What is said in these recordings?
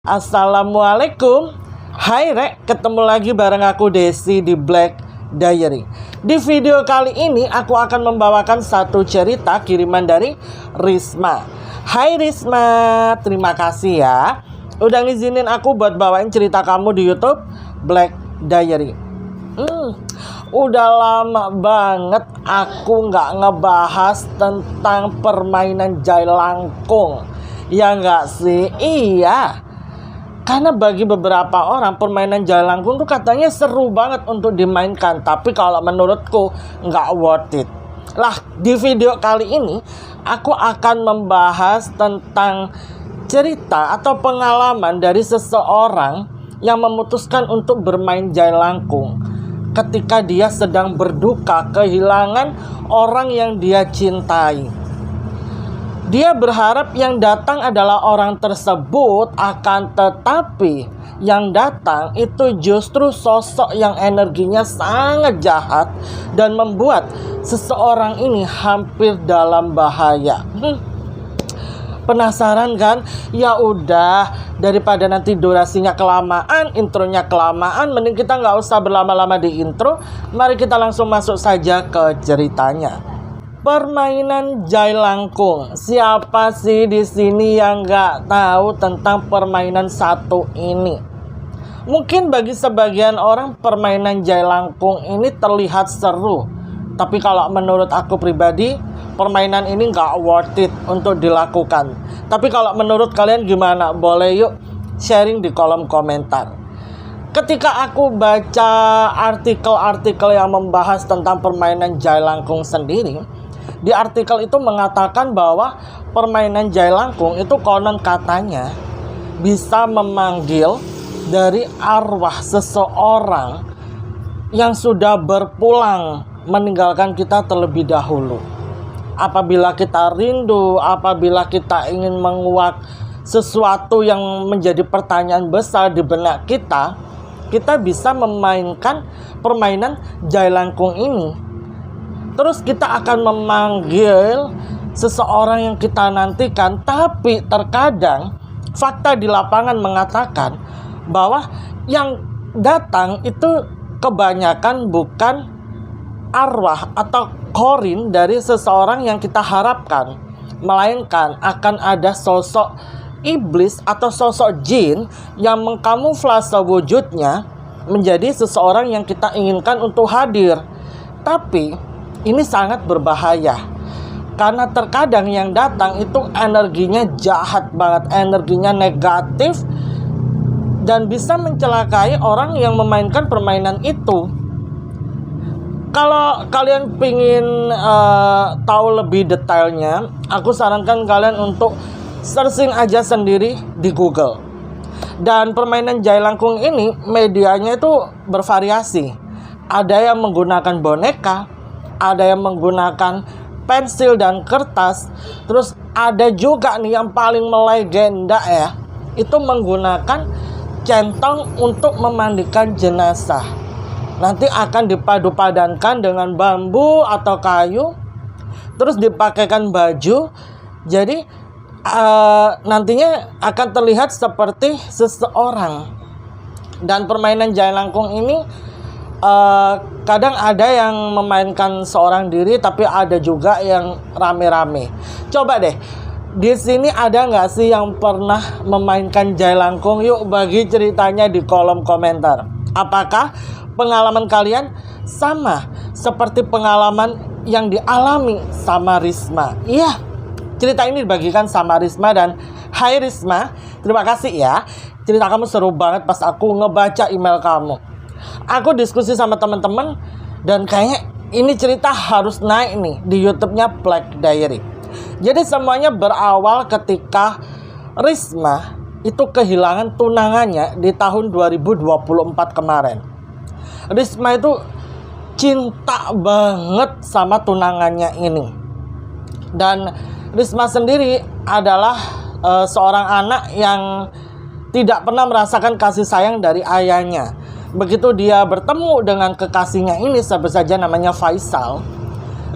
Assalamualaikum. Hai Rek, ketemu lagi bareng aku Desi di Black Diary. Di video kali ini aku akan membawakan satu cerita kiriman dari Risma. Hai Risma, terima kasih ya udah ngizinin aku buat bawain cerita kamu di YouTube Black Diary. Udah lama banget aku nggak ngebahas tentang permainan jailangkung. Ya nggak sih? Iya. Karena bagi beberapa orang permainan jailangkung tuh katanya seru banget untuk dimainkan. Tapi kalau menurutku nggak worth it. Lah, di video kali ini aku akan membahas tentang cerita atau pengalaman dari seseorang yang memutuskan untuk bermain jailangkung ketika dia sedang berduka kehilangan orang yang dia cintai. Dia berharap yang datang adalah orang tersebut, akan tetapi yang datang itu justru sosok yang energinya sangat jahat dan membuat seseorang ini hampir dalam bahaya. Penasaran kan? Ya udah, daripada nanti durasinya kelamaan, intronya kelamaan, mending kita nggak usah berlama-lama di intro. Mari kita langsung masuk saja ke ceritanya. Permainan jailangkung. Siapa sih di sini yang nggak tahu tentang permainan satu ini? Mungkin bagi sebagian orang permainan jailangkung ini terlihat seru. Tapi kalau menurut aku pribadi, permainan ini nggak worth it untuk dilakukan. Tapi kalau menurut kalian gimana? Boleh yuk sharing di kolom komentar. Ketika aku baca artikel-artikel yang membahas tentang permainan jailangkung sendiri, di artikel itu mengatakan bahwa permainan jailangkung itu konon katanya bisa memanggil dari arwah seseorang yang sudah berpulang meninggalkan kita terlebih dahulu. Apabila kita rindu, apabila kita ingin menguak sesuatu yang menjadi pertanyaan besar di benak kita, kita bisa memainkan permainan jailangkung ini. Terus kita akan memanggil seseorang yang kita nantikan. Tapi terkadang fakta di lapangan mengatakan bahwa yang datang itu kebanyakan bukan arwah atau korin dari seseorang yang kita harapkan, melainkan akan ada sosok iblis atau sosok jin yang mengkamuflase wujudnya menjadi seseorang yang kita inginkan untuk hadir. Tapi ini sangat berbahaya karena terkadang yang datang itu energinya jahat banget, energinya negatif, dan bisa mencelakai orang yang memainkan permainan itu. Kalau kalian pingin tahu lebih detailnya, aku sarankan kalian untuk searching aja sendiri di Google. Dan permainan jailangkung ini medianya itu bervariasi. Ada yang menggunakan boneka, ada yang menggunakan pensil dan kertas. Terus ada juga nih yang paling melegenda ya, itu menggunakan centong untuk memandikan jenazah. Nanti akan dipadu-padankan dengan bambu atau kayu, terus dipakaikan baju. Jadi nantinya akan terlihat seperti seseorang. Dan permainan jailangkung ini kadang ada yang memainkan seorang diri, tapi ada juga yang rame-rame. Coba deh, di sini ada nggak sih yang pernah memainkan jailangkung? Yuk bagi ceritanya di kolom komentar. Apakah pengalaman kalian sama seperti pengalaman yang dialami sama Risma? Iya, cerita ini dibagikan sama Risma. Dan hai Risma, terima kasih ya. Cerita kamu seru banget pas aku ngebaca email kamu. Aku diskusi sama teman-teman dan kayaknya ini cerita harus naik nih di YouTube-nya Black Diary. Jadi semuanya berawal ketika Risma itu kehilangan tunangannya di tahun 2024 kemarin. Risma itu cinta banget sama tunangannya ini. Dan Risma sendiri adalah seorang anak yang tidak pernah merasakan kasih sayang dari ayahnya. Begitu dia bertemu dengan kekasihnya ini, sebut saja namanya Faisal,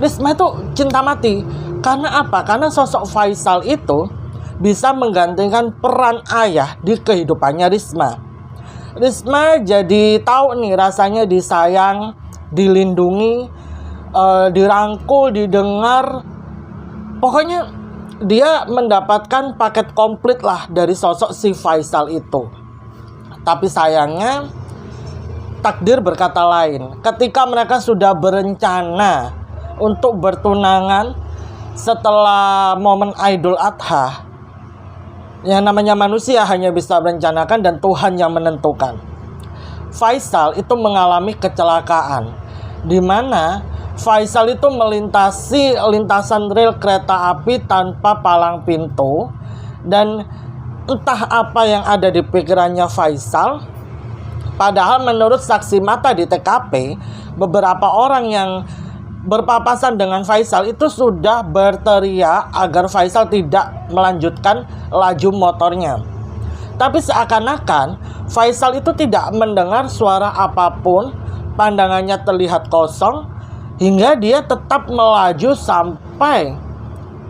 Risma itu cinta mati. Karena apa? Karena sosok Faisal itu bisa menggantikan peran ayah di kehidupannya Risma. Risma jadi tahu nih rasanya disayang, dilindungi, dirangkul, didengar. Pokoknya dia mendapatkan paket komplit lah dari sosok si Faisal itu. Tapi sayangnya takdir berkata lain. Ketika mereka sudah berencana untuk bertunangan setelah momen Idul Adha, yang namanya manusia hanya bisa merencanakan dan Tuhan yang menentukan. Faisal itu mengalami kecelakaan, di mana Faisal itu melintasi lintasan rel kereta api tanpa palang pintu. Dan entah apa yang ada di pikirannya Faisal, padahal menurut saksi mata di TKP, beberapa orang yang berpapasan dengan Faisal itu sudah berteriak agar Faisal tidak melanjutkan laju motornya. Tapi seakan-akan Faisal itu tidak mendengar suara apapun, pandangannya terlihat kosong, hingga dia tetap melaju sampai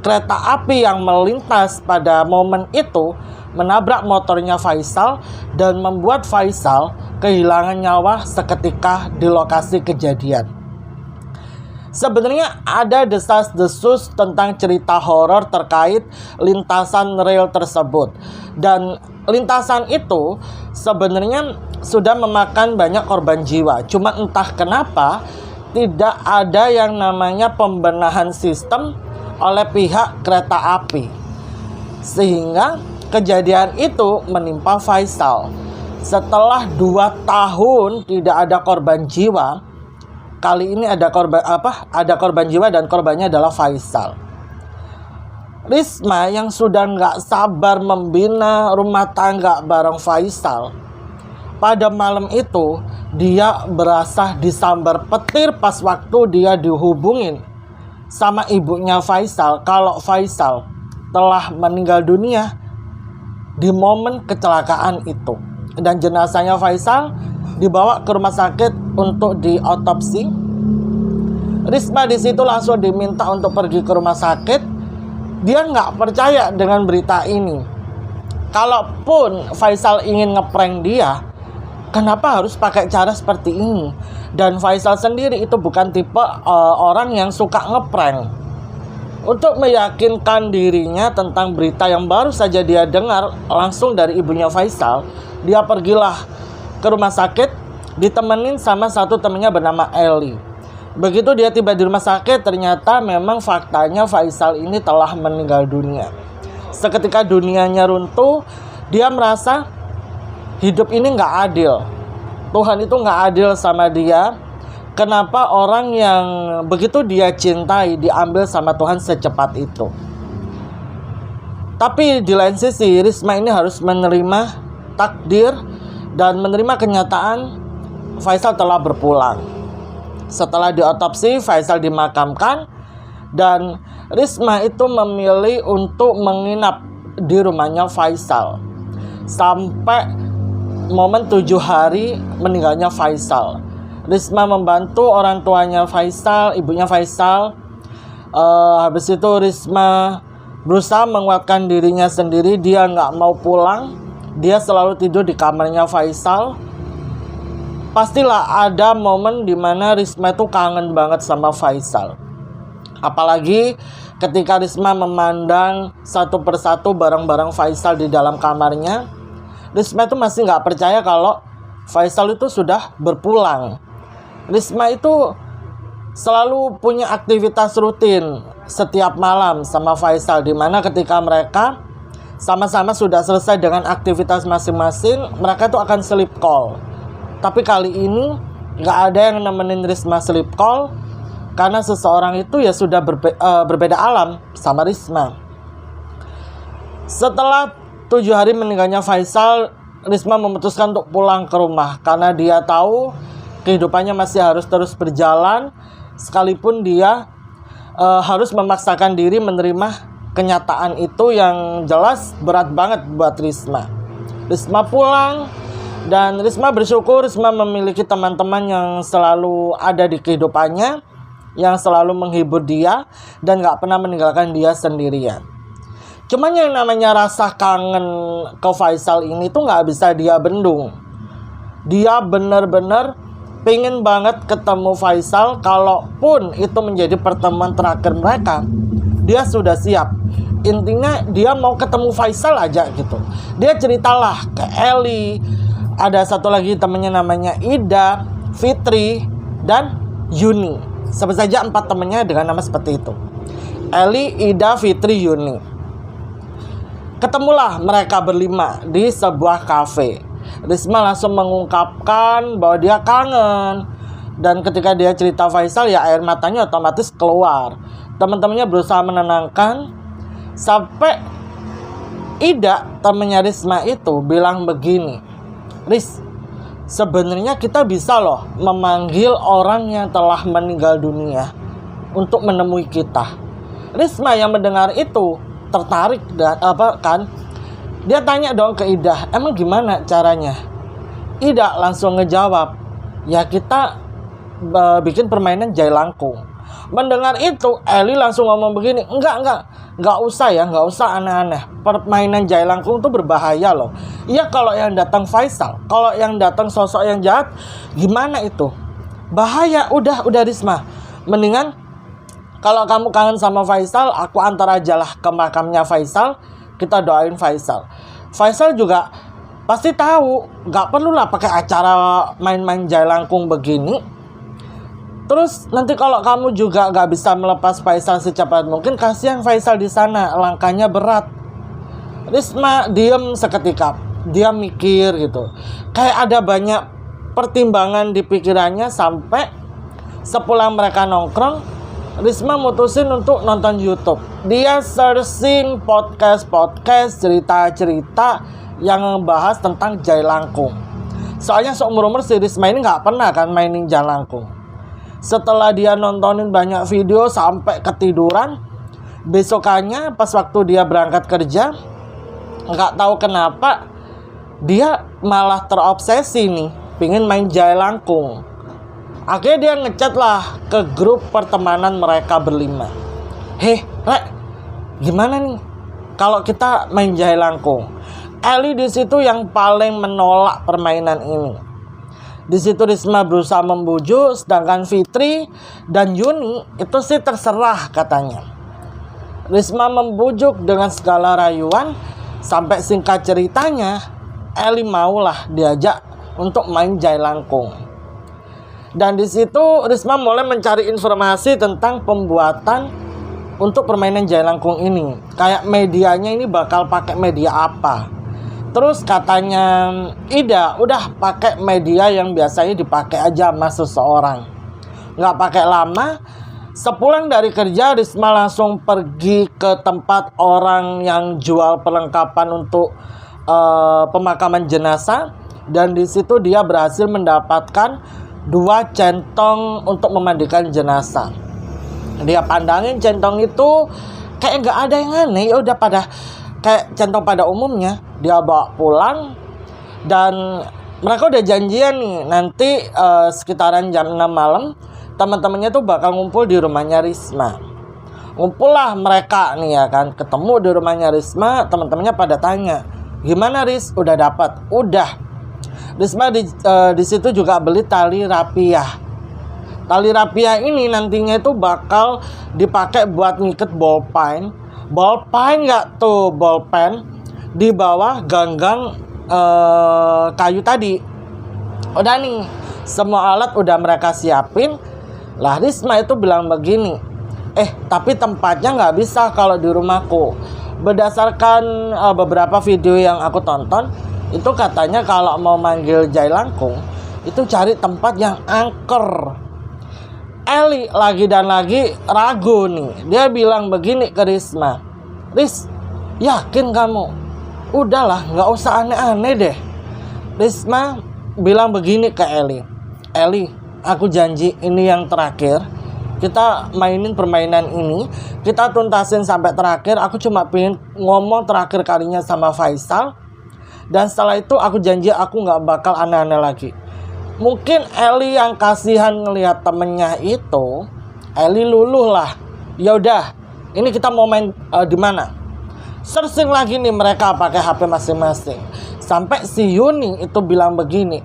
kereta api yang melintas pada momen itu menabrak motornya Faisal dan membuat Faisal kehilangan nyawa seketika di lokasi kejadian. Sebenarnya ada desas-desus tentang cerita horor terkait lintasan rel tersebut. Dan lintasan itu sebenarnya sudah memakan banyak korban jiwa. Cuma entah kenapa tidak ada yang namanya pembenahan sistem oleh pihak kereta api, sehingga kejadian itu menimpa Faisal. Setelah 2 tahun tidak ada korban jiwa, kali ini ada korban jiwa dan korbannya adalah Faisal. Risma yang sudah nggak sabar membina rumah tangga bareng Faisal, pada malam itu dia berasa disambar petir pas waktu dia dihubungin sama ibunya Faisal kalau Faisal telah meninggal dunia di momen kecelakaan itu. Dan jenazahnya Faisal dibawa ke rumah sakit untuk diotopsi. Risma di situ langsung diminta untuk pergi ke rumah sakit. Dia nggak percaya dengan berita ini. Kalaupun Faisal ingin ngeprank dia, kenapa harus pakai cara seperti ini? Dan Faisal sendiri itu bukan tipe orang yang suka ngeprank. Untuk meyakinkan dirinya tentang berita yang baru saja dia dengar langsung dari ibunya Faisal, dia pergilah ke rumah sakit ditemenin sama satu temannya bernama Eli. Begitu dia tiba di rumah sakit, ternyata memang faktanya Faisal ini telah meninggal dunia. Seketika dunianya runtuh, dia merasa hidup ini nggak adil. Tuhan itu nggak adil sama dia. Kenapa orang yang begitu dia cintai diambil sama Tuhan secepat itu? Tapi di lain sisi, Risma ini harus menerima takdir dan menerima kenyataan Faisal telah berpulang. Setelah diotopsi, Faisal dimakamkan dan Risma itu memilih untuk menginap di rumahnya Faisal sampai momen 7 hari meninggalnya Faisal. Risma membantu orang tuanya Faisal, ibunya Faisal. Habis itu Risma berusaha menguatkan dirinya sendiri. Dia nggak mau pulang. Dia selalu tidur di kamarnya Faisal. Pastilah ada momen dimana Risma itu kangen banget sama Faisal. Apalagi ketika Risma memandang satu persatu barang-barang Faisal di dalam kamarnya, Risma itu masih nggak percaya kalau Faisal itu sudah berpulang. Risma itu selalu punya aktivitas rutin setiap malam sama Faisal, dimana ketika mereka sama-sama sudah selesai dengan aktivitas masing-masing, mereka itu akan sleep call. Tapi kali ini nggak ada yang nemenin Risma sleep call karena seseorang itu ya sudah berbeda alam sama Risma. Setelah 7 hari meninggalnya Faisal, Risma memutuskan untuk pulang ke rumah karena dia tahu kehidupannya masih harus terus berjalan, sekalipun dia harus memaksakan diri menerima kenyataan itu yang jelas berat banget buat Risma. Risma pulang dan Risma bersyukur Risma memiliki teman-teman yang selalu ada di kehidupannya, yang selalu menghibur dia dan gak pernah meninggalkan dia sendirian. Cuman yang namanya rasa kangen ke Faisal ini tuh nggak bisa dia bendung. Dia bener-bener pengen banget ketemu Faisal. Kalaupun itu menjadi pertemuan terakhir mereka, dia sudah siap. Intinya dia mau ketemu Faisal aja gitu. Dia ceritalah ke Eli. Ada satu lagi temennya namanya Ida, Fitri, dan Yuni. Sebut saja 4 temennya dengan nama seperti itu. Eli, Ida, Fitri, Yuni. Ketemulah mereka berlima di sebuah kafe. Risma langsung mengungkapkan bahwa dia kangen. Dan ketika dia cerita Faisal, ya air matanya otomatis keluar. Teman-temannya berusaha menenangkan. Sampai Ida, temennya Risma itu bilang begini, Ris, sebenarnya kita bisa loh memanggil orang yang telah meninggal dunia untuk menemui kita. Risma yang mendengar itu tertarik dan dia tanya dong ke Ida, emang gimana caranya? Ida langsung ngejawab, ya kita bikin permainan jai langkung. Mendengar itu, Eli langsung ngomong begini, enggak usah ya, enggak usah aneh-aneh. Permainan jai langkung itu berbahaya loh. Iya kalau yang datang Faisal, kalau yang datang sosok yang jahat, gimana itu? Bahaya. Udah Risma. Mendingan kalau kamu kangen sama Faisal, aku antar aja lah ke makamnya Faisal, kita doain Faisal. Faisal juga pasti tahu, enggak perlulah pakai acara main-main jai langkung begini. Terus nanti kalau kamu juga gak bisa melepas Faisal secepat mungkin, kasihan Faisal di sana, langkahnya berat. Risma diem seketika, dia mikir gitu. Kayak ada banyak pertimbangan di pikirannya. Sampai sepulang mereka nongkrong, Risma mutusin untuk nonton YouTube. Dia searching podcast, cerita-cerita yang membahas tentang jai langkung. Soalnya seumur-umur si Risma ini gak pernah kan mainin jai langkung. Setelah dia nontonin banyak video sampai ketiduran, besokannya pas waktu dia berangkat kerja, nggak tahu kenapa dia malah terobsesi nih, pingin main jai langkung. Akhirnya dia ngechat lah ke grup pertemanan mereka berlima. Heh, Rek, gimana nih kalau kita main jai langkung? Eli di situ yang paling menolak permainan ini. Di situ Risma berusaha membujuk, sedangkan Fitri dan Yuni itu sih terserah katanya. Risma membujuk dengan segala rayuan, sampai singkat ceritanya Eli maulah diajak untuk main jai langkung. Dan di situ Risma mulai mencari informasi tentang pembuatan untuk permainan jai langkung ini. Kayak medianya ini bakal pakai media apa. Terus katanya Ida, udah pakai media yang biasanya dipakai aja sama seseorang. Nggak pakai lama, sepulang dari kerja Risma langsung pergi ke tempat orang yang jual perlengkapan untuk pemakaman jenazah. Dan di situ dia berhasil mendapatkan 2 centong untuk memandikan jenazah. Dia pandangin centong itu kayak nggak ada yang aneh, ya udah pada kayak centong pada umumnya. Dia bawa pulang dan mereka udah janjian nih nanti sekitaran jam 6 malam teman-temannya tuh bakal ngumpul di rumahnya Risma. Ngumpullah mereka nih ya kan, ketemu di rumahnya Risma. Teman-temannya pada tanya, gimana Ris, udah dapat? Udah. Risma di situ juga beli tali rapiah. Tali rapiah ini nantinya itu bakal dipakai buat ngiket bolpen nggak tuh, bolpen di bawah ganggang kayu tadi. Udah nih, semua alat udah mereka siapin. Lah Risma itu bilang begini, tapi tempatnya nggak bisa kalau di rumahku. Berdasarkan beberapa video yang aku tonton, itu katanya kalau mau manggil jai langkung itu cari tempat yang angker. Eli lagi dan lagi ragu nih. Dia bilang begini ke Risma, Ris, yakin kamu? Udahlah, nggak usah aneh-aneh deh. Risma bilang begini ke Eli, aku janji ini yang terakhir. Kita mainin permainan ini, kita tuntasin sampai terakhir. Aku cuma pengen ngomong terakhir kalinya sama Faisal. Dan setelah itu aku janji aku nggak bakal aneh-aneh lagi. Mungkin Eli yang kasihan ngelihat temennya itu, Eli luluh lah. Ya udah, ini kita mau main di mana? Searching lagi nih mereka pakai HP masing-masing. Sampai si Yuni itu bilang begini,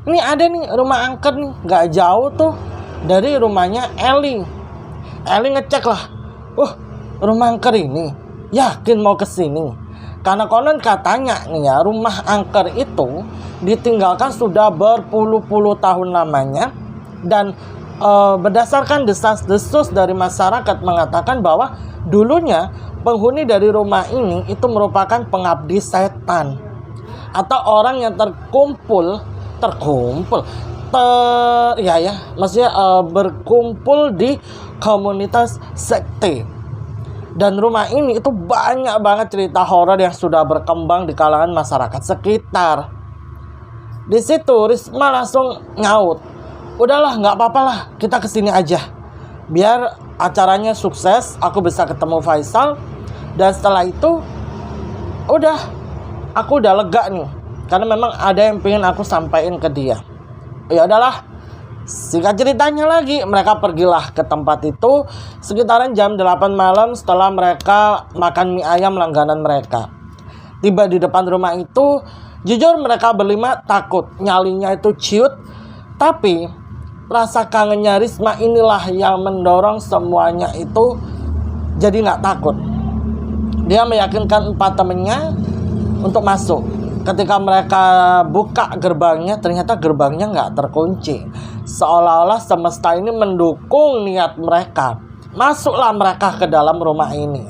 ini ada nih rumah angker nih, gak jauh tuh dari rumahnya Eli. Eli ngecek lah, rumah angker ini, yakin mau kesini? Karena konon katanya nih ya, rumah angker itu ditinggalkan sudah berpuluh-puluh tahun lamanya. Dan berdasarkan desas-desus dari masyarakat mengatakan bahwa dulunya penghuni dari rumah ini itu merupakan pengabdi setan, atau orang yang maksudnya berkumpul di komunitas sekte. Dan rumah ini itu banyak banget cerita horor yang sudah berkembang di kalangan masyarakat sekitar. Di situ Risma langsung nyaut, udahlah nggak apa-apa lah, kita kesini aja biar acaranya sukses, aku bisa ketemu Faisal. Dan setelah itu aku udah lega nih, karena memang ada yang pengen aku sampaikan ke dia. Ya udahlah, singkat ceritanya lagi, mereka pergilah ke tempat itu sekitaran jam 8 malam setelah mereka makan mie ayam langganan mereka. Tiba di depan rumah itu, jujur mereka berlima takut, nyalinya itu ciut. Tapi rasa kangennya Risma inilah yang mendorong semuanya itu jadi gak takut. Dia meyakinkan 4 temennya untuk masuk. Ketika mereka buka gerbangnya, ternyata gerbangnya gak terkunci. Seolah-olah semesta ini mendukung niat mereka. Masuklah mereka ke dalam rumah ini.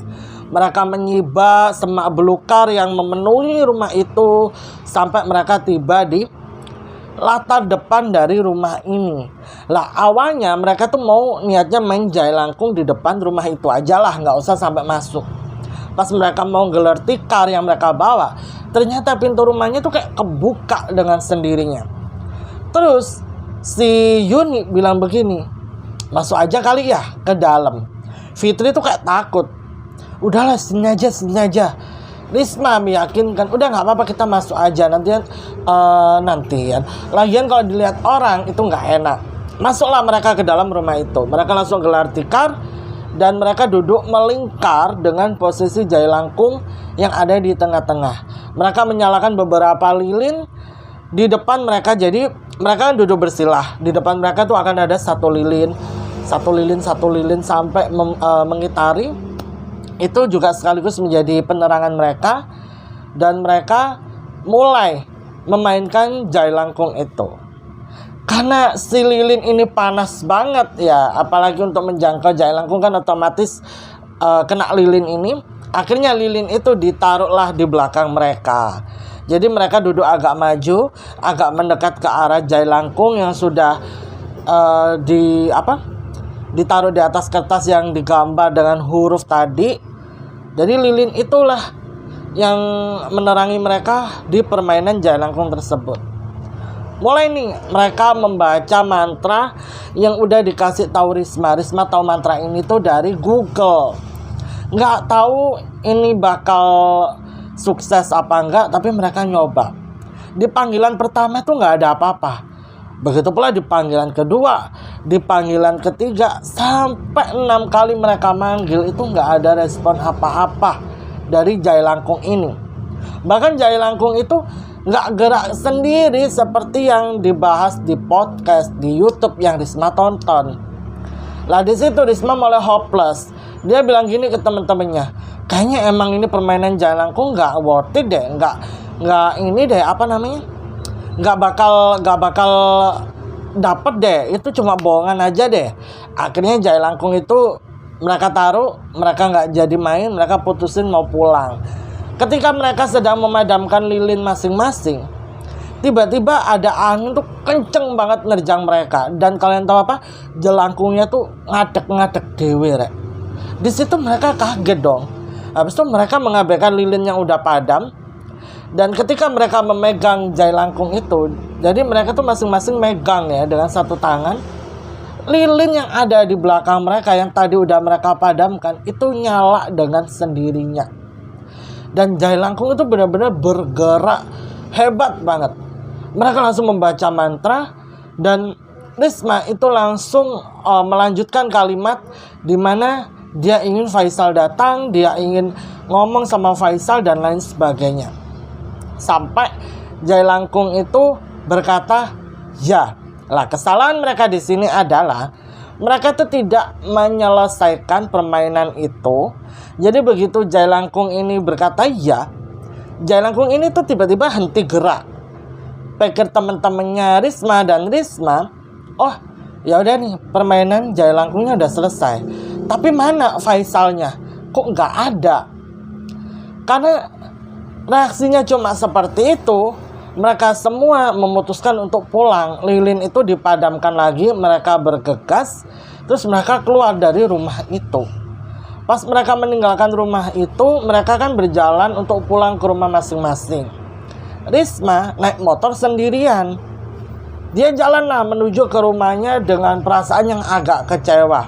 Mereka menyibak semak belukar yang memenuhi rumah itu sampai mereka tiba di latar depan dari rumah ini. Lah awalnya mereka tuh mau niatnya main jailangkung di depan rumah itu aja lah, gak usah sampai masuk. Pas mereka mau gelar tikar yang mereka bawa, ternyata pintu rumahnya tuh kayak kebuka dengan sendirinya. Terus si Yuni bilang begini, masuk aja kali ya ke dalam. Fitri tuh kayak takut, udahlah sini aja. Risma meyakinkan, udah nggak apa-apa, kita masuk aja, nantian. Lagian kalau dilihat orang itu nggak enak. Masuklah mereka ke dalam rumah itu. Mereka langsung gelar tikar dan mereka duduk melingkar dengan posisi jailangkung yang ada di tengah-tengah. Mereka menyalakan beberapa lilin di depan mereka. Jadi mereka duduk bersilah. Di depan mereka tuh akan ada satu lilin sampai mengitari. Itu juga sekaligus menjadi penerangan mereka. Dan mereka mulai memainkan jailangkung itu. Karena si lilin ini panas banget ya, apalagi untuk menjangkau jailangkung kan otomatis kena lilin ini. Akhirnya lilin itu ditaruhlah di belakang mereka. Jadi mereka duduk agak maju, agak mendekat ke arah jailangkung yang sudah ditaruh di atas kertas yang digambar dengan huruf tadi. Jadi lilin itulah yang menerangi mereka di permainan jailangkung tersebut. Mulai nih mereka membaca mantra yang udah dikasih tahu Risma. Risma tahu mantra ini tuh dari Google. Nggak tahu ini bakal sukses apa enggak, tapi mereka nyoba. Di panggilan pertama tuh nggak ada apa-apa. Begitu pula di panggilan kedua, di panggilan ketiga, sampai 6 kali mereka manggil itu nggak ada respon apa-apa dari jailangkung ini. Bahkan jailangkung itu nggak gerak sendiri seperti yang dibahas di podcast di YouTube yang Risma tonton. Lah di situ Risma mulai hopeless. Dia bilang gini ke temen-temennya, kayaknya emang ini permainan jailangkung nggak worth it deh, nggak ini deh, nggak bakal dapet deh, itu cuma bohongan aja deh. Akhirnya jailangkung itu mereka taruh, mereka nggak jadi main, mereka putusin mau pulang. Ketika mereka sedang memadamkan lilin masing-masing, tiba-tiba ada angin tuh kenceng banget nerjang mereka. Dan kalian tahu apa? Jelangkungnya tuh ngadek-ngadek dewe rek. Di situ mereka kaget dong. Habis itu mereka mengabaikan lilin yang udah padam. Dan ketika mereka memegang jailangkung itu, jadi mereka tuh masing-masing megang ya dengan satu tangan. Lilin yang ada di belakang mereka yang tadi udah mereka padamkan itu nyala dengan sendirinya. Dan jailangkung itu benar-benar bergerak hebat banget. Mereka langsung membaca mantra dan Risma itu langsung melanjutkan kalimat di mana dia ingin Faisal datang, dia ingin ngomong sama Faisal dan lain sebagainya. Sampai Jailangkung itu berkata, ya. Lah, kesalahan mereka di sini adalah mereka itu tidak menyelesaikan permainan itu. Jadi begitu Jailangkung ini berkata ya, Jailangkung ini tuh tiba-tiba henti gerak. Pikir teman-temannya Risma dan Risma, oh ya udah nih, permainan Jailangkungnya udah selesai. Tapi mana Faisalnya? Kok nggak ada? Karena reaksinya cuma seperti itu, mereka semua memutuskan untuk pulang. Lilin itu dipadamkan lagi, mereka bergegas, terus mereka keluar dari rumah itu. Pas mereka meninggalkan rumah itu, mereka kan berjalan untuk pulang ke rumah masing-masing. Risma naik motor sendirian. Dia jalanlah menuju ke rumahnya dengan perasaan yang agak kecewa.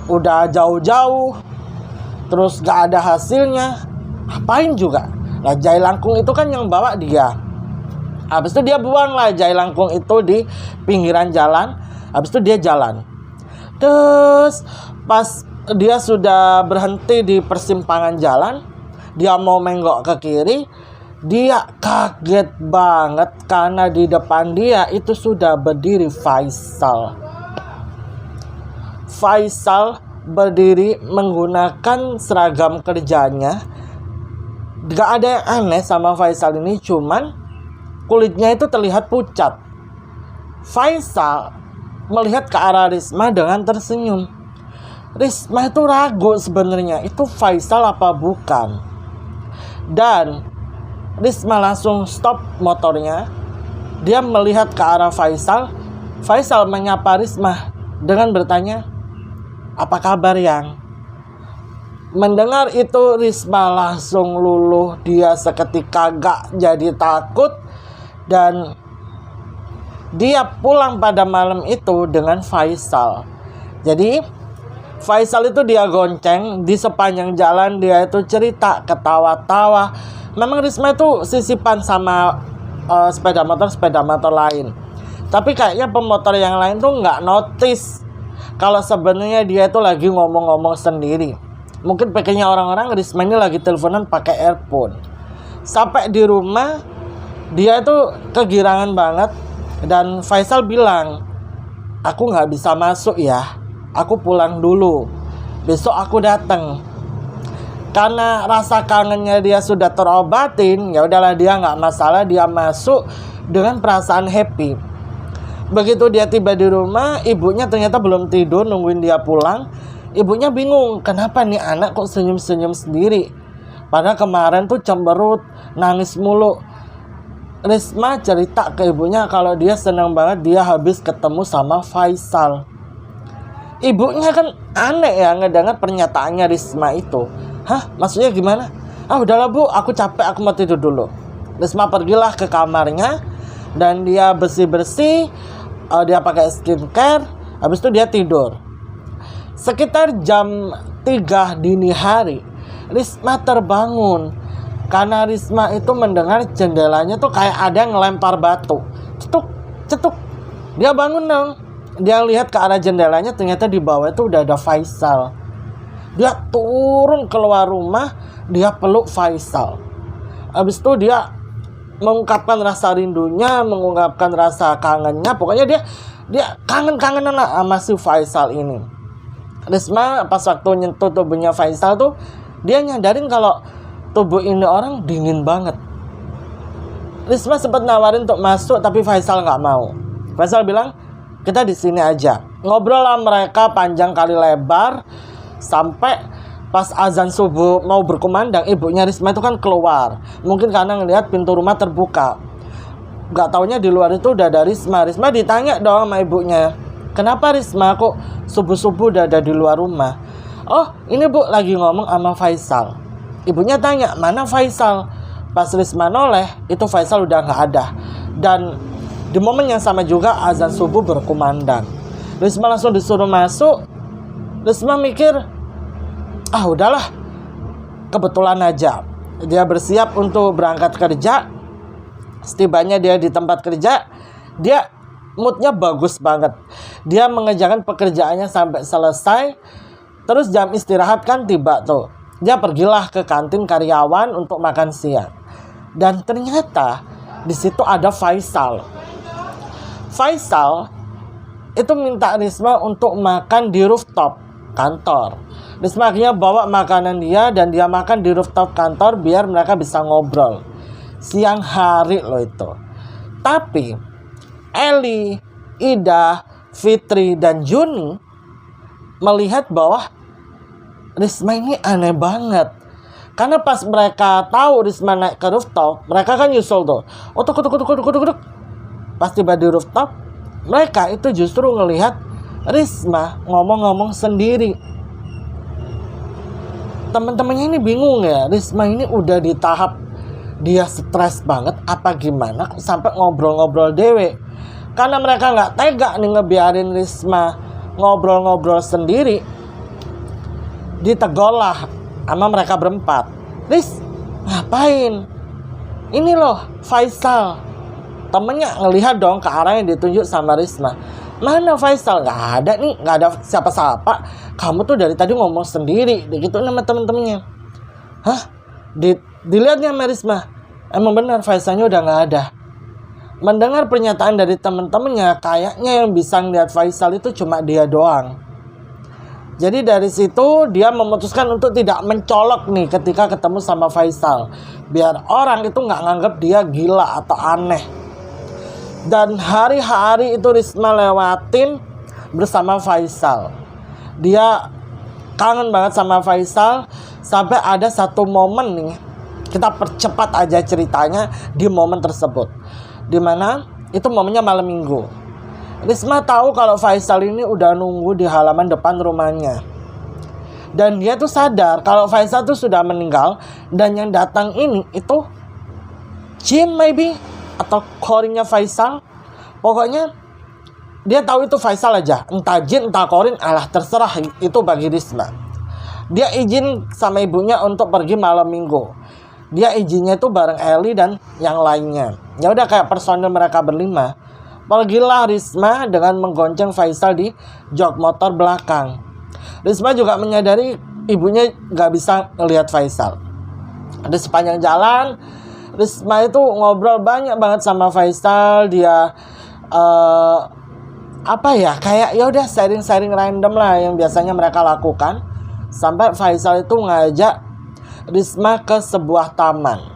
Udah jauh-jauh, terus gak ada hasilnya. Apain juga? Lah, Jailangkung itu kan yang bawa dia. Habis itu dia buang lah Jailangkung itu di pinggiran jalan. Habis itu dia jalan. Terus pas dia sudah berhenti di persimpangan jalan, dia mau menggok ke kiri, dia kaget banget karena di depan dia itu sudah berdiri Faisal. Faisal berdiri menggunakan seragam kerjanya. Gak ada yang aneh sama Faisal ini, cuman kulitnya itu terlihat pucat. Faisal melihat ke arah Risma dengan tersenyum. Risma itu ragu sebenarnya itu Faisal apa bukan. Dan Risma langsung stop motornya. Dia melihat ke arah Faisal. Faisal menyapa Risma dengan bertanya, apa kabar Yang? Mendengar itu Risma langsung luluh. Dia seketika gak jadi takut. Dan dia pulang pada malam itu dengan Faisal. Jadi Faisal itu dia gonceng. Di sepanjang jalan dia itu cerita, ketawa-tawa. Memang Risma itu sisipan sama sepeda motor lain. Tapi kayaknya pemotor yang lain tuh nggak notice kalau sebenarnya dia itu lagi ngomong-ngomong sendiri. Mungkin pikirnya orang-orang Risma ini lagi teleponan pakai earphone. Sampai di rumah dia itu kegirangan banget. Dan Faisal bilang, aku nggak bisa masuk ya, aku pulang dulu, besok aku datang. Karena rasa kangennya dia sudah terobatin, ya udahlah dia nggak masalah, dia masuk dengan perasaan happy. Begitu dia tiba di rumah, ibunya ternyata belum tidur nungguin dia pulang. Ibunya bingung, kenapa nih anak kok senyum-senyum sendiri? Padahal kemarin tuh cemberut, nangis mulu. Risma cerita ke ibunya kalau dia senang banget dia habis ketemu sama Faisal. Ibunya kan aneh ya ngedengar pernyataannya Risma itu. Hah? Maksudnya gimana? Ah udahlah bu, aku capek, aku mau tidur dulu. Risma pergilah ke kamarnya dan dia bersih-bersih, dia pakai skincare, habis itu dia tidur. Sekitar jam 3 dini hari, Risma terbangun karena Risma itu mendengar jendelanya tuh kayak ada yang ngelempar batu. Cetuk, cetuk. Dia bangun dong. Dia lihat ke arah jendelanya, ternyata di bawah itu udah ada Faisal. Dia turun keluar rumah, dia peluk Faisal. Habis itu dia mengungkapkan rasa rindunya, mengungkapkan rasa kangennya. Pokoknya dia kangen-kangenan lah sama si Faisal ini. Risma pas waktu nyentuh tubuhnya Faisal tuh, dia nyadarin kalau tubuh ini orang dingin banget. Risma sempat nawarin untuk masuk, tapi Faisal nggak mau. Faisal bilang, kita di sini aja. Ngobrol lah mereka panjang kali lebar. Sampai pas azan subuh mau berkumandang, ibunya Risma itu kan keluar. Mungkin karena ngelihat pintu rumah terbuka. Gak taunya di luar itu udah ada Risma. Risma ditanya dong sama ibunya, kenapa Risma kok subuh-subuh udah ada di luar rumah? Oh ini bu lagi ngomong sama Faisal. Ibunya tanya, mana Faisal? Pas Risma noleh, itu Faisal udah gak ada. Dan di momen yang sama juga azan subuh berkumandang. Risma langsung disuruh masuk. Risma mikir, ah udahlah, kebetulan aja. Dia bersiap untuk berangkat kerja. Setibanya dia di tempat kerja, dia moodnya bagus banget. Dia mengerjakan pekerjaannya sampai selesai. Terus jam istirahat kan tiba tuh. Dia pergilah ke kantin karyawan untuk makan siang. Dan ternyata di situ ada Faisal. Faisal itu minta Risma untuk makan di rooftop kantor. Risma akhirnya bawa makanan dia dan dia makan di rooftop kantor biar mereka bisa ngobrol. Siang hari loh itu. Tapi Eli, Ida, Fitri, dan Juni melihat bahwa Risma ini aneh banget. Karena pas mereka tahu Risma naik ke rooftop, mereka kan nyusul tuh. Tuk. Pas tiba di rooftop, mereka itu justru ngelihat Risma ngomong-ngomong sendiri. Teman-temannya ini bingung ya, Risma ini udah di tahap dia stres banget apa gimana sampai ngobrol-ngobrol dewe. Karena mereka nggak tega nih ngebiarin Risma ngobrol-ngobrol sendiri, ditegur lah sama mereka berempat. Ris, ngapain? Ini loh Faisal. Temennya ngelihat dong ke arah yang ditunjuk sama Risma. Mana Faisal? Nggak ada nih, nggak ada siapa-siapa. Kamu tuh dari tadi ngomong sendiri, gitu sama temen-temennya. Hah? Dilihatnya sama Risma. Emang benar Faisalnya udah nggak ada. Mendengar pernyataan dari temen-temennya, kayaknya yang bisa ngeliat Faisal itu cuma dia doang. Jadi dari situ dia memutuskan untuk tidak mencolok nih ketika ketemu sama Faisal. Biar orang itu nggak nganggap dia gila atau aneh. Dan hari-hari itu Risma lewatin bersama Faisal. Dia kangen banget sama Faisal. Sampai ada satu momen nih, kita percepat aja ceritanya di momen tersebut. Dimana itu momennya malam minggu. Risma tahu kalau Faisal ini udah nunggu di halaman depan rumahnya. Dan dia tuh sadar kalau Faisal tuh sudah meninggal. Dan yang datang ini itu Jin maybe, atau Korinnya Faisal. Pokoknya dia tahu itu Faisal aja. Entah Jin, entah Korin, alah terserah itu bagi Risma. Dia izin sama ibunya untuk pergi malam minggu. Dia izinnya itu bareng Eli dan yang lainnya. Ya udah kayak personil mereka berlima. Pergilah Risma dengan menggonceng Faisal di jok motor belakang. Risma juga menyadari ibunya gak bisa ngelihat Faisal. Di sepanjang jalan, Risma itu ngobrol banyak banget sama Faisal. Dia kayak ya udah sharing random lah yang biasanya mereka lakukan. Sampai Faisal itu ngajak Risma ke sebuah taman.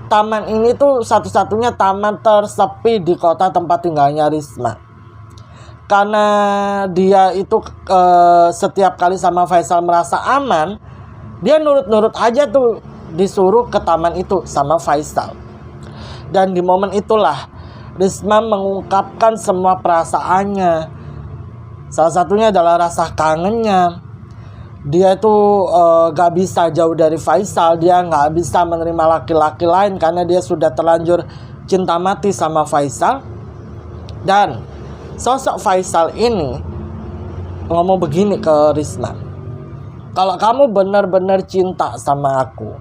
Taman ini tuh satu-satunya taman tersepi di kota tempat tinggalnya Risma. Karena dia itu setiap kali sama Faisal merasa aman, dia nurut-nurut aja tuh disuruh ke taman itu sama Faisal. Dan di momen itulah Risma mengungkapkan semua perasaannya. Salah satunya adalah rasa kangennya. Dia itu gak bisa jauh dari Faisal. Dia gak bisa menerima laki-laki lain karena dia sudah terlanjur cinta mati sama Faisal. Dan sosok Faisal ini ngomong begini ke Risma. Kalau kamu benar-benar cinta sama aku,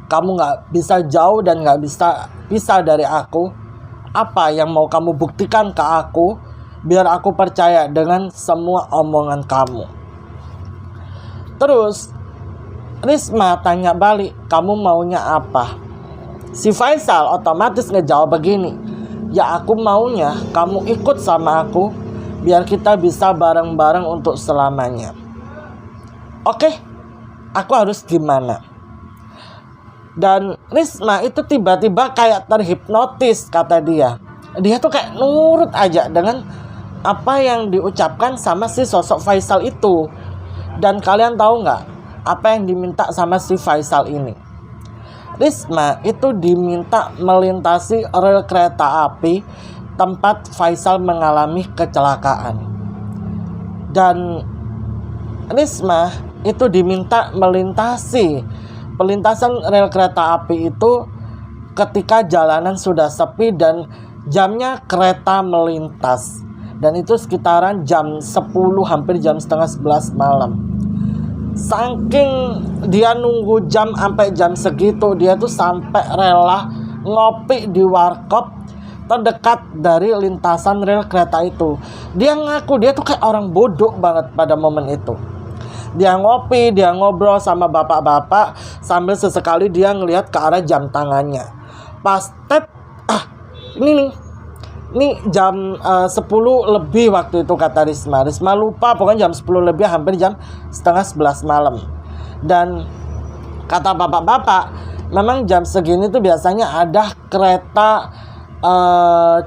kamu gak bisa jauh dan gak bisa pisah dari aku. Apa yang mau kamu buktikan ke aku biar aku percaya dengan semua omongan kamu? Terus Risma tanya balik, kamu maunya apa? Si Faisal otomatis ngejawab begini, ya aku maunya kamu ikut sama aku biar kita bisa bareng-bareng untuk selamanya. Oke, aku harus gimana? Dan Risma itu tiba-tiba kayak terhipnotis, kata dia. Dia tuh kayak nurut aja dengan apa yang diucapkan sama si sosok Faisal itu. Dan kalian tahu nggak apa yang diminta sama si Faisal ini? Risma itu diminta melintasi rel kereta api tempat Faisal mengalami kecelakaan. Dan Risma itu diminta melintasi pelintasan rel kereta api itu ketika jalanan sudah sepi dan jamnya kereta melintas. Dan itu sekitaran jam 10, hampir jam setengah 11 malam. Saking dia nunggu jam sampai jam segitu, dia tuh sampai rela ngopi di warkop terdekat dari lintasan rel kereta itu. Dia ngaku dia tuh kayak orang bodoh banget pada momen itu. Dia ngopi, dia ngobrol sama bapak-bapak sambil sesekali dia ngelihat ke arah jam tangannya. Pas tet, ini nih. Ini jam 10 lebih waktu itu kata Risma. Risma lupa, pokoknya jam 10 lebih, hampir jam setengah 11 malam. Dan kata bapak-bapak, memang jam segini tuh biasanya ada kereta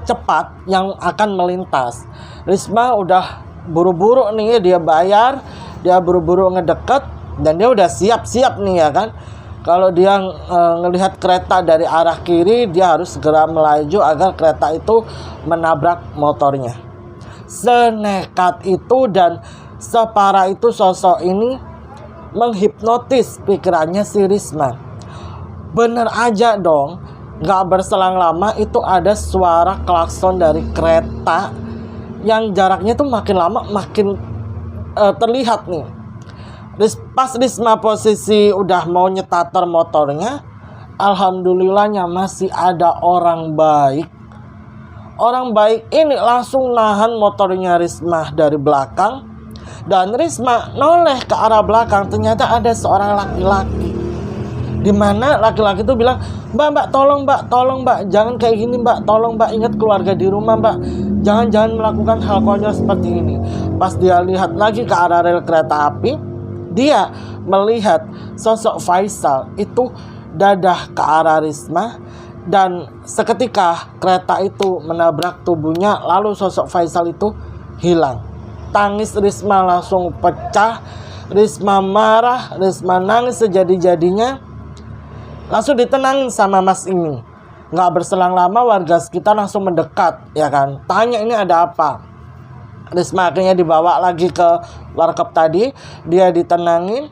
cepat yang akan melintas. Risma udah buru-buru nih, dia bayar, dia buru-buru ngedeket, dan dia udah siap-siap nih ya kan. Kalau dia ngelihat kereta dari arah kiri, dia harus segera melaju agar kereta itu menabrak motornya. Senekat itu dan separah itu sosok ini menghipnotis pikirannya si Risma. Bener aja dong, gak berselang lama itu ada suara klakson dari kereta yang jaraknya tuh makin lama makin terlihat nih. Pas Risma posisi udah mau nyetater motornya, alhamdulillahnya masih ada orang baik. Orang baik ini langsung nahan motornya Risma dari belakang. Dan Risma noleh ke arah belakang, ternyata ada seorang laki-laki. Dimana laki-laki itu bilang, mbak, tolong mbak, jangan kayak gini mbak, tolong mbak, ingat keluarga di rumah mbak, jangan melakukan hal konyol seperti ini. Pas dia lihat lagi ke arah rel kereta api, dia melihat sosok Faisal itu dadah ke arah Risma, dan seketika kereta itu menabrak tubuhnya, lalu sosok Faisal itu hilang. Tangis Risma langsung pecah, Risma marah, Risma nangis sejadi-jadinya. Langsung ditenangin sama mas ini. Nggak berselang lama warga sekitar langsung mendekat, ya kan, tanya ini ada apa. Risma akhirnya dibawa lagi ke warkop tadi, dia ditenangin.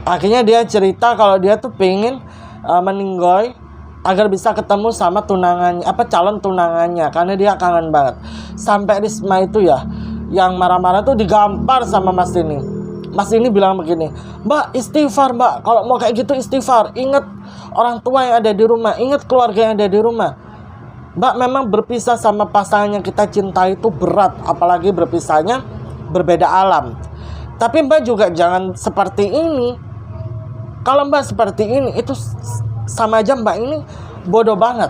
Akhirnya dia cerita kalau dia tuh pengen meninggoy agar bisa ketemu sama tunangannya, calon tunangannya, karena dia kangen banget. Sampai Risma itu ya, yang marah-marah tuh digampar sama mas ini. Mas ini bilang begini, mbak istighfar mbak, kalau mau kayak gitu istighfar, ingat orang tua yang ada di rumah, ingat keluarga yang ada di rumah. Mbak, memang berpisah sama pasangan yang kita cintai itu berat, apalagi berpisahnya berbeda alam. Tapi mbak juga jangan seperti ini. Kalau mbak seperti ini, itu sama aja mbak ini bodoh banget.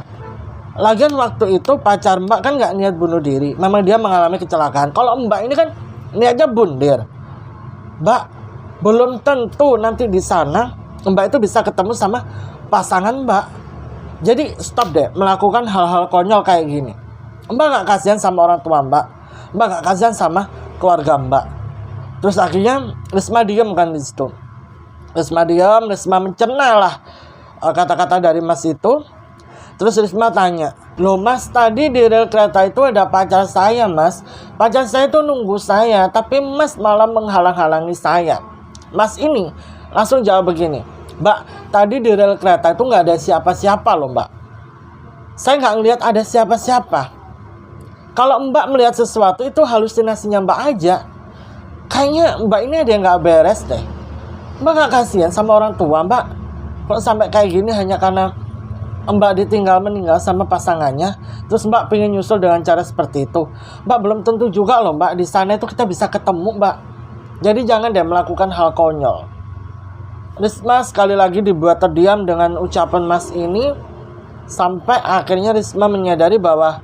Lagian waktu itu pacar mbak kan gak niat bunuh diri, memang dia mengalami kecelakaan. Kalau mbak ini kan niatnya bundir. Mbak, belum tentu nanti di sana mbak itu bisa ketemu sama pasangan mbak. Jadi stop deh melakukan hal-hal konyol kayak gini. Mbak gak kasihan sama orang tua mbak, mbak gak kasihan sama keluarga mbak. Terus akhirnya Risma diem kan di situ. Risma diem, Risma mencerna lah kata-kata dari mas itu. Terus Risma tanya, loh mas, tadi di rel kereta itu ada pacar saya mas. Pacar saya tuh nunggu saya, tapi mas malah menghalang-halangi saya. Mas ini langsung jawab begini, mbak, tadi di rel kereta itu nggak ada siapa-siapa loh mbak. Saya nggak ngelihat ada siapa-siapa. Kalau mbak melihat sesuatu itu halusinasinya mbak aja. Kayaknya mbak ini ada yang nggak beres deh. Mbak nggak kasihan sama orang tua mbak? Kalau sampai kayak gini hanya karena mbak meninggal sama pasangannya, terus mbak pengen nyusul dengan cara seperti itu. Mbak, belum tentu juga loh mbak di sana itu kita bisa ketemu mbak. Jadi jangan deh melakukan hal konyol. Risma sekali lagi dibuat terdiam dengan ucapan mas ini, sampai akhirnya Risma menyadari bahwa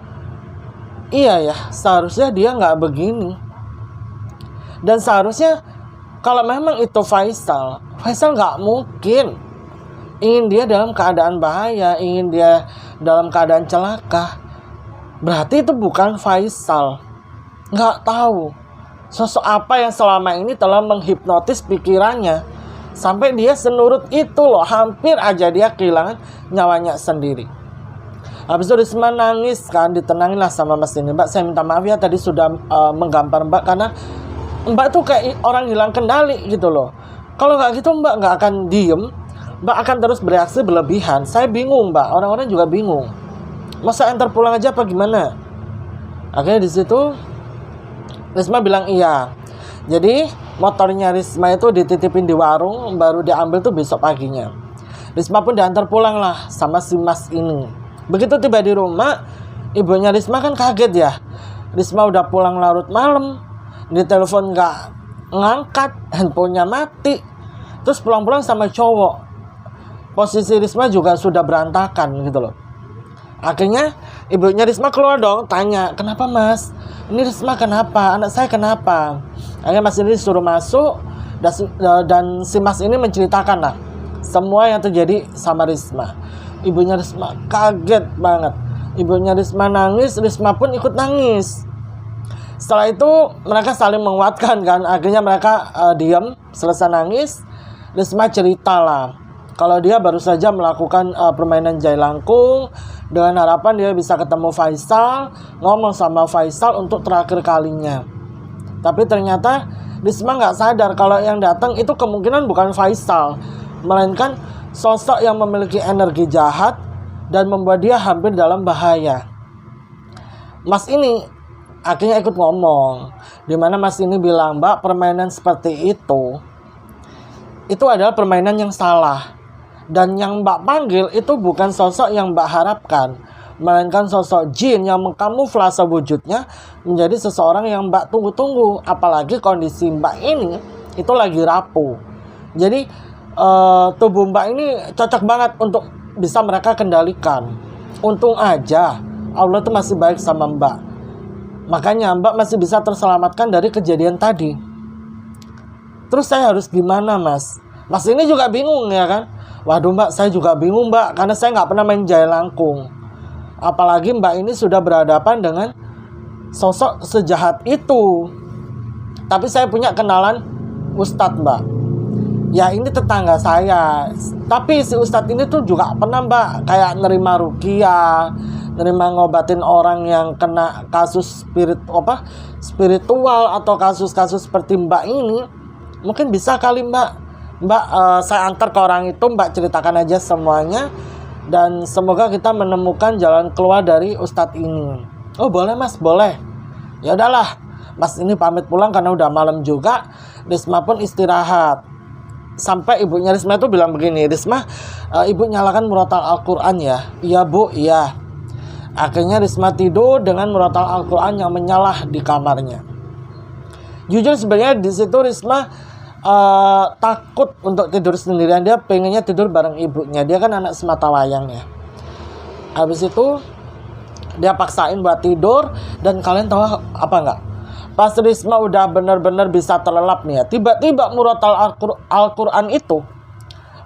iya ya, seharusnya dia nggak begini. Dan seharusnya kalau memang itu Faisal nggak mungkin ingin dia dalam keadaan bahaya, ingin dia dalam keadaan celaka. Berarti itu bukan Faisal. Nggak tahu sosok apa yang selama ini telah menghipnotis pikirannya, sampai dia senurut itu loh, hampir aja dia kehilangan nyawanya sendiri. Habis itu Risma nangis kan, ditenangin lah sama mas ini. Mbak, saya minta maaf ya tadi sudah menggampar mbak, karena mbak tuh kayak orang hilang kendali gitu loh. Kalau nggak gitu mbak nggak akan diem, mbak akan terus bereaksi berlebihan. Saya bingung mbak, orang-orang juga bingung. Mau saya antar pulang aja apa gimana? Akhirnya di situ Risma bilang iya. Jadi motornya Risma itu dititipin di warung, baru diambil tuh besok paginya. Risma pun diantar pulang lah sama si mas ini. Begitu tiba di rumah, ibunya Risma kan kaget ya. Risma udah pulang larut malam, ditelepon nggak ngangkat, handphonenya mati. Terus pulang-pulang sama cowok. Posisi Risma juga sudah berantakan gitu loh. Akhirnya ibunya Risma keluar dong, tanya, kenapa mas? Ini Risma kenapa? Anak saya kenapa? Akhirnya mas ini disuruh masuk, dan si mas ini menceritakan lah semua yang terjadi sama Risma. Ibunya Risma kaget banget. Ibunya Risma nangis, Risma pun ikut nangis. Setelah itu mereka saling menguatkan kan. Akhirnya mereka diam, selesai nangis. Risma cerita lah kalau dia baru saja melakukan permainan jailangkung dengan harapan dia bisa ketemu Faisal, ngomong sama Faisal untuk terakhir kalinya. Tapi ternyata Risma nggak sadar kalau yang datang itu kemungkinan bukan Faisal, melainkan sosok yang memiliki energi jahat dan membuat dia hampir dalam bahaya. Mas ini akhirnya ikut ngomong, dimana mas ini bilang, Mbak, permainan seperti itu adalah permainan yang salah. Dan yang Mbak panggil itu bukan sosok yang Mbak harapkan, melainkan sosok jin yang mengkamuflase wujudnya menjadi seseorang yang Mbak tunggu-tunggu. Apalagi kondisi Mbak ini itu lagi rapuh. Jadi tubuh Mbak ini cocok banget untuk bisa mereka kendalikan. Untung aja Allah itu masih baik sama Mbak. Makanya Mbak masih bisa terselamatkan dari kejadian tadi. Terus saya harus gimana mas? Mas ini juga bingung ya kan? Waduh Mbak, saya juga bingung Mbak, karena saya nggak pernah main jailangkung. Apalagi Mbak ini sudah berhadapan dengan sosok sejahat itu. Tapi saya punya kenalan Ustadz Mbak. Ya ini tetangga saya. Tapi si Ustadz ini tuh juga pernah Mbak kayak nerima ruqyah, nerima ngobatin orang yang kena kasus spiritual atau kasus-kasus seperti Mbak ini. Mungkin bisa kali Mbak. Mbak, saya antar ke orang itu, Mbak ceritakan aja semuanya. Dan semoga kita menemukan jalan keluar dari Ustadz ini. Oh boleh mas, boleh. Ya udahlah, mas ini pamit pulang karena udah malam juga. Risma pun istirahat. Sampai ibunya Risma itu bilang begini, Risma, ibu nyalakan murotal Al-Quran ya? Iya bu, iya. Akhirnya Risma tidur dengan murotal Al-Quran yang menyala di kamarnya. Jujur sebenarnya di situ Risma takut untuk tidur sendirian. Dia pengennya tidur bareng ibunya. Dia kan anak sematawayang ya. Habis itu dia paksain buat tidur. Dan kalian tahu apa enggak? Pas Risma udah benar-benar bisa terlelap nih ya, tiba-tiba murotal Al-Quran itu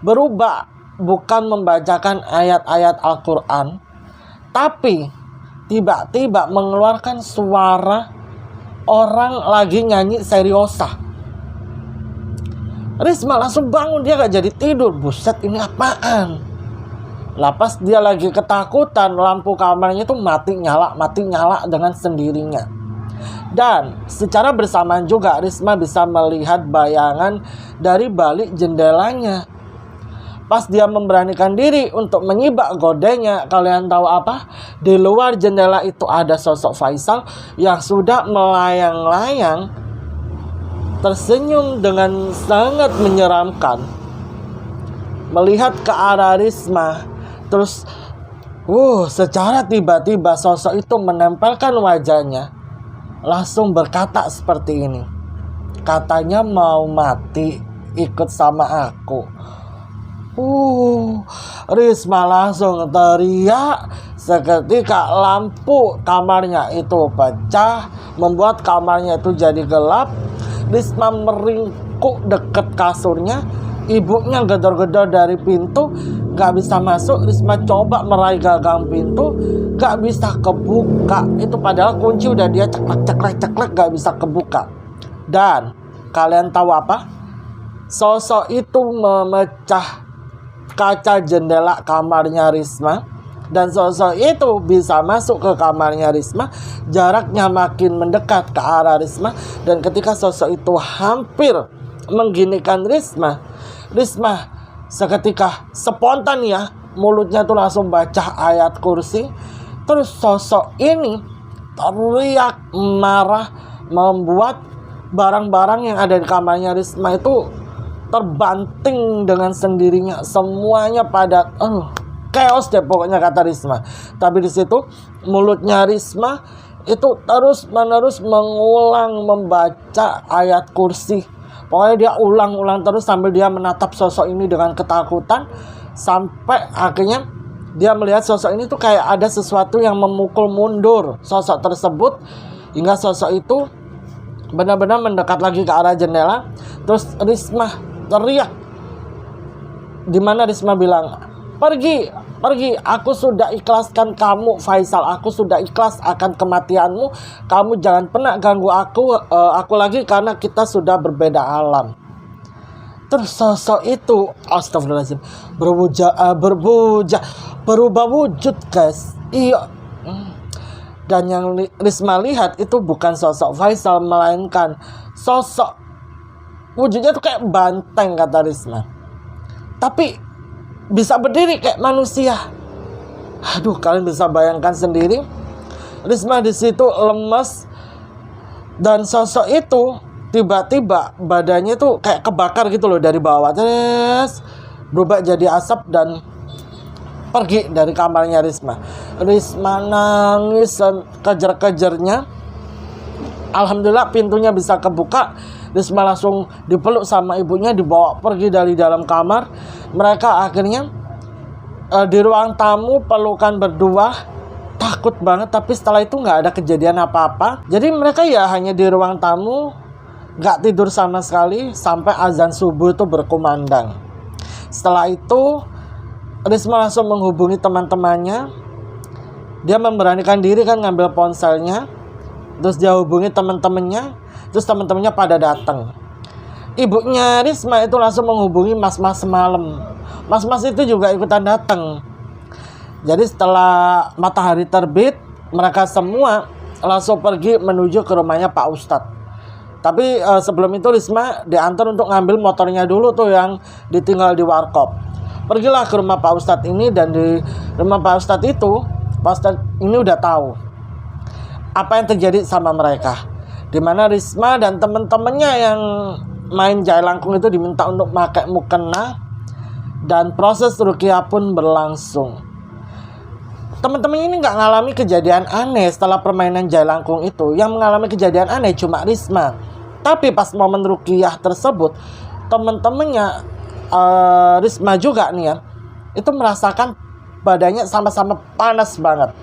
berubah. Bukan membacakan ayat-ayat Al-Quran, tapi tiba-tiba mengeluarkan suara orang lagi nyanyi seriosa. Risma langsung bangun, dia gak jadi tidur. Buset, ini apaan? Pas dia lagi ketakutan, lampu kamarnya itu mati nyala dengan sendirinya. Dan secara bersamaan juga Risma bisa melihat bayangan dari balik jendelanya. Pas dia memberanikan diri untuk menyibak godenya, kalian tahu apa? Di luar jendela itu ada sosok Faisal yang sudah melayang-layang, tersenyum dengan sangat menyeramkan, melihat ke arah Risma. Terus secara tiba-tiba sosok itu menempelkan wajahnya, langsung berkata seperti ini, katanya mau mati ikut sama aku. Risma langsung teriak. Seketika lampu kamarnya itu pecah, membuat kamarnya itu jadi gelap. Risma meringkuk deket kasurnya. Ibunya gedor-gedor dari pintu, gak bisa masuk. Risma coba meraih gagang pintu, gak bisa kebuka. Itu padahal kunci udah dia ceklek gak bisa kebuka. Dan kalian tahu apa? Sosok itu memecah kaca jendela kamarnya Risma. Dan sosok itu bisa masuk ke kamarnya Risma. Jaraknya makin mendekat ke arah Risma. Dan ketika sosok itu hampir mengginikan Risma seketika spontan ya, mulutnya tuh langsung baca ayat kursi. Terus sosok ini teriak marah, membuat barang-barang yang ada di kamarnya Risma itu terbanting dengan sendirinya. Semuanya pada chaos deh pokoknya, kata Risma. Tapi di situ mulutnya Risma itu terus-menerus mengulang membaca ayat kursi. Pokoknya dia ulang-ulang terus sambil dia menatap sosok ini dengan ketakutan. Sampai akhirnya dia melihat sosok ini tuh kayak ada sesuatu yang memukul mundur sosok tersebut. Hingga sosok itu benar-benar mendekat lagi ke arah jendela. Terus Risma teriak. Dimana Risma bilang, pergi, aku sudah ikhlaskan kamu Faisal, aku sudah ikhlas akan kematianmu. Kamu jangan pernah ganggu aku lagi karena kita sudah berbeda alam. Terus sosok itu astagfirullahaladzim berubah wujud, guys. Iya. Dan yang Risma lihat itu bukan sosok Faisal, melainkan sosok wujudnya tuh kayak banteng, kata Risma. Tapi bisa berdiri kayak manusia. Aduh, kalian bisa bayangkan sendiri. Risma di situ lemes. Dan sosok itu tiba-tiba badannya tuh kayak kebakar gitu loh dari bawah. Terus berubah jadi asap dan pergi dari kamarnya Risma. Risma nangis kejar-kejarnya. Alhamdulillah pintunya bisa kebuka. Risma langsung dipeluk sama ibunya, dibawa pergi dari dalam kamar. Mereka akhirnya di ruang tamu pelukan berdua. Takut banget, tapi setelah itu nggak ada kejadian apa-apa. Jadi mereka ya hanya di ruang tamu, nggak tidur sama sekali sampai azan subuh itu berkumandang. Setelah itu Risma langsung menghubungi teman-temannya. Dia memberanikan diri kan ngambil ponselnya. Terus dia hubungi teman-temannya. Terus teman-temannya pada datang. Ibunya Risma itu langsung menghubungi mas-mas semalam. Mas-mas itu juga ikutan datang. Jadi setelah matahari terbit, mereka semua langsung pergi menuju ke rumahnya Pak Ustadz. Tapi sebelum itu Risma diantar untuk ngambil motornya dulu tuh yang ditinggal di warkop. Pergilah ke rumah Pak Ustadz ini, dan di rumah Pak Ustadz itu, Pak Ustadz ini udah tahu apa yang terjadi sama mereka. Dimana Risma dan temen-temennya yang main jailangkung itu diminta untuk pakai mukena, dan proses ruqyah pun berlangsung. Teman-teman ini nggak ngalami kejadian aneh setelah permainan jailangkung itu. Yang mengalami kejadian aneh cuma Risma. Tapi pas momen ruqyah tersebut, teman-temannya Risma juga nih ya, itu merasakan badannya sama-sama panas banget.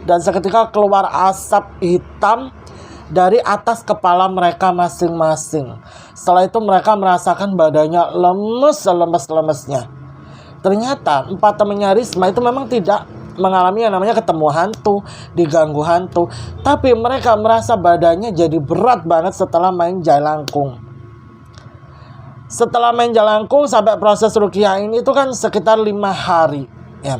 Dan seketika keluar asap hitam dari atas kepala mereka masing-masing. Setelah itu mereka merasakan badannya lemes-lemesnya. Ternyata 4 temannya Risma itu memang tidak mengalami yang namanya ketemu hantu, diganggu hantu. Tapi mereka merasa badannya jadi berat banget setelah main jailangkung. Setelah main jailangkung sampai proses ruqyah ini itu kan sekitar 5 hari ya.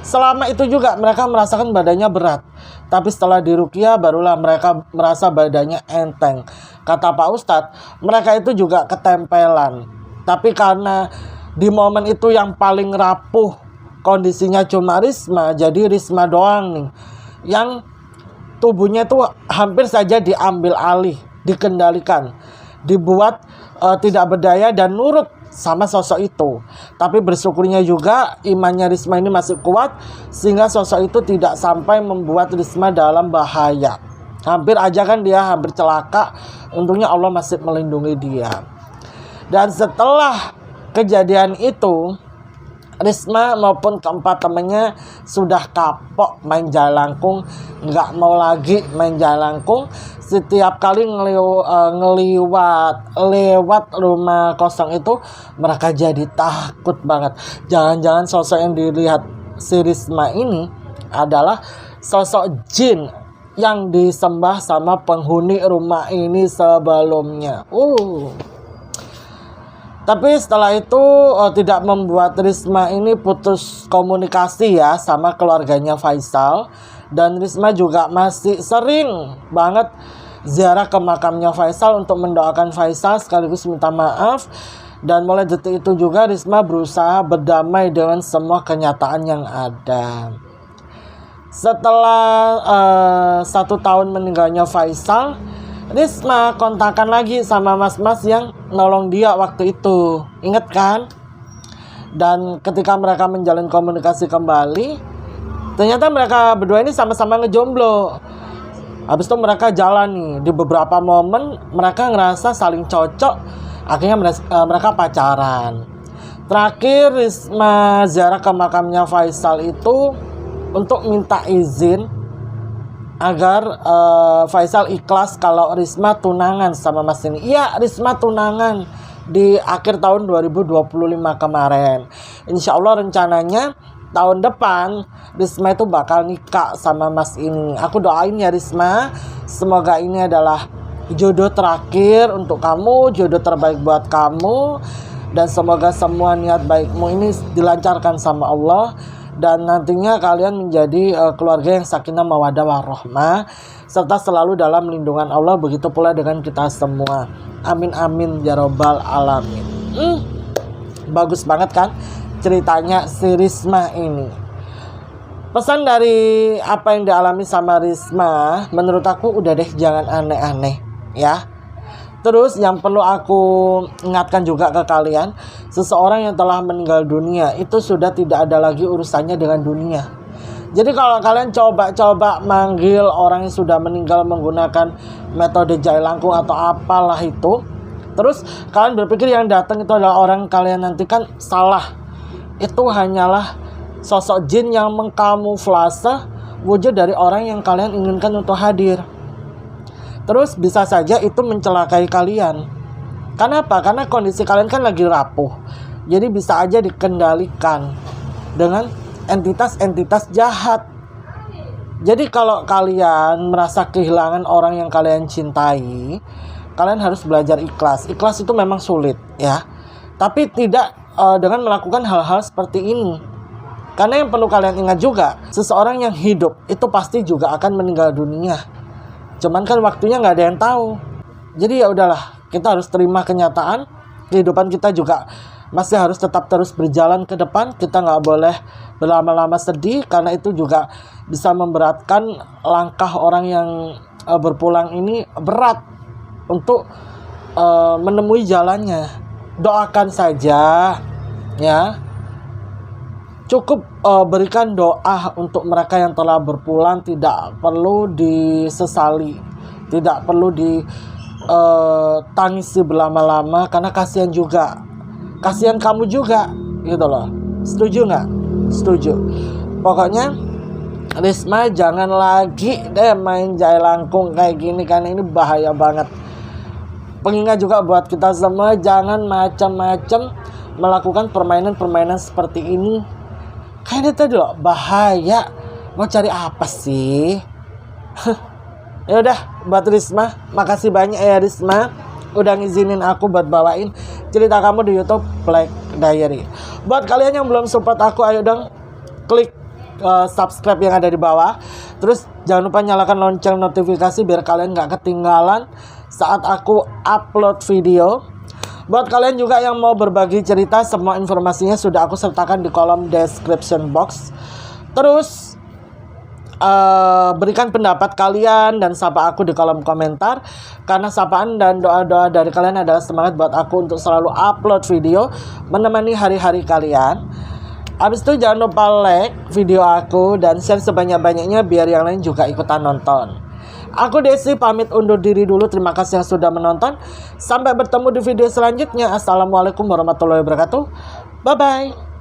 Selama itu juga mereka merasakan badannya berat. Tapi setelah diruqyah barulah mereka merasa badannya enteng. Kata Pak Ustadz, mereka itu juga ketempelan. Tapi karena di momen itu yang paling rapuh kondisinya cuma Risma, jadi Risma doang nih yang tubuhnya itu hampir saja diambil alih, dikendalikan, dibuat tidak berdaya dan nurut sama sosok itu. Tapi bersyukurnya juga imannya Risma ini masih kuat, sehingga sosok itu tidak sampai membuat Risma dalam bahaya. Hampir aja kan dia hampir celaka, untungnya Allah masih melindungi dia. Dan setelah kejadian itu, Risma maupun keempat temannya sudah kapok main jailangkung, nggak mau lagi main jailangkung. Setiap kali lewat rumah kosong itu, mereka jadi takut banget. Jangan-jangan sosok yang dilihat si Risma ini adalah sosok jin yang disembah sama penghuni rumah ini sebelumnya. Tapi setelah itu tidak membuat Risma ini putus komunikasi ya sama keluarganya Faisal. Dan Risma juga masih sering banget ziarah ke makamnya Faisal untuk mendoakan Faisal sekaligus minta maaf. Dan mulai detik itu juga Risma berusaha berdamai dengan semua kenyataan yang ada. Setelah 1 tahun meninggalnya Faisal, Risma kontakkan lagi sama mas-mas yang nolong dia waktu itu. Ingat kan? Dan ketika mereka menjalin komunikasi kembali, ternyata mereka berdua ini sama-sama ngejomblo. Habis itu mereka jalan nih. Di beberapa momen mereka ngerasa saling cocok. Akhirnya mereka pacaran. Terakhir Risma ziarah ke makamnya Faisal itu untuk minta izin agar Faisal ikhlas kalau Risma tunangan sama Mas ini. Iya, Risma tunangan di akhir tahun 2025 kemarin. Insya Allah rencananya tahun depan Risma itu bakal nikah sama Mas ini. Aku doain ya Risma, semoga ini adalah jodoh terakhir untuk kamu, jodoh terbaik buat kamu, dan semoga semua niat baikmu ini dilancarkan sama Allah, dan nantinya kalian menjadi keluarga yang sakinah mawaddah warahmah, serta selalu dalam lindungan Allah. Begitu pula dengan kita semua. Amin amin ya robbal alamin. Bagus banget kan ceritanya si Risma ini. Pesan dari apa yang dialami sama Risma, menurut aku udah deh, jangan aneh-aneh ya. Terus yang perlu aku ingatkan juga ke kalian, seseorang yang telah meninggal dunia itu sudah tidak ada lagi urusannya dengan dunia. Jadi kalau kalian coba-coba manggil orang yang sudah meninggal menggunakan metode jailangkung atau apalah itu, terus kalian berpikir yang datang itu adalah orang kalian nantikan, salah. Itu hanyalah sosok jin yang mengkamuflase wujud dari orang yang kalian inginkan untuk hadir. Terus bisa saja itu mencelakai kalian. Kenapa? Karena kondisi kalian kan lagi rapuh. Jadi bisa aja dikendalikan dengan entitas-entitas jahat. Jadi kalau kalian merasa kehilangan orang yang kalian cintai, kalian harus belajar ikhlas. Ikhlas itu memang sulit ya, tapi tidak dengan melakukan hal-hal seperti ini. Karena yang perlu kalian ingat juga, seseorang yang hidup itu pasti juga akan meninggal dunia. Cuman kan waktunya nggak ada yang tahu. Jadi ya udahlah, kita harus terima kenyataan. Kehidupan kita juga masih harus tetap terus berjalan ke depan. Kita nggak boleh berlama-lama sedih, karena itu juga bisa memberatkan langkah orang yang berpulang ini, berat untuk menemui jalannya. Doakan saja ya. Cukup berikan doa untuk mereka yang telah berpulang, tidak perlu disesali, tidak perlu ditangisi berlama-lama, karena kasihan juga, kasihan kamu juga gitu loh. Setuju nggak? Setuju. Pokoknya Risma jangan lagi deh main jailangkung kayak gini, karena ini bahaya banget. Pengingat juga buat kita semua, jangan macam-macam melakukan permainan-permainan seperti ini. Kayaknya tadi loh, bahaya. Mau cari apa sih? Ya udah, buat Risma, makasih banyak ya Risma udah ngizinin aku buat bawain cerita kamu di YouTube Black Diary. Buat kalian yang belum support aku, ayo dong klik subscribe yang ada di bawah. Terus jangan lupa nyalakan lonceng notifikasi biar kalian gak ketinggalan saat aku upload video. Buat kalian juga yang mau berbagi cerita, semua informasinya sudah aku sertakan di kolom description box. Terus berikan pendapat kalian dan sapa aku di kolom komentar, karena sapaan dan doa-doa dari kalian adalah semangat buat aku untuk selalu upload video menemani hari-hari kalian. Habis itu jangan lupa like video aku dan share sebanyak-banyaknya biar yang lain juga ikutan nonton. Aku Desi pamit undur diri dulu. Terima kasih yang sudah menonton. Sampai bertemu di video selanjutnya. Assalamualaikum warahmatullahi wabarakatuh. Bye bye.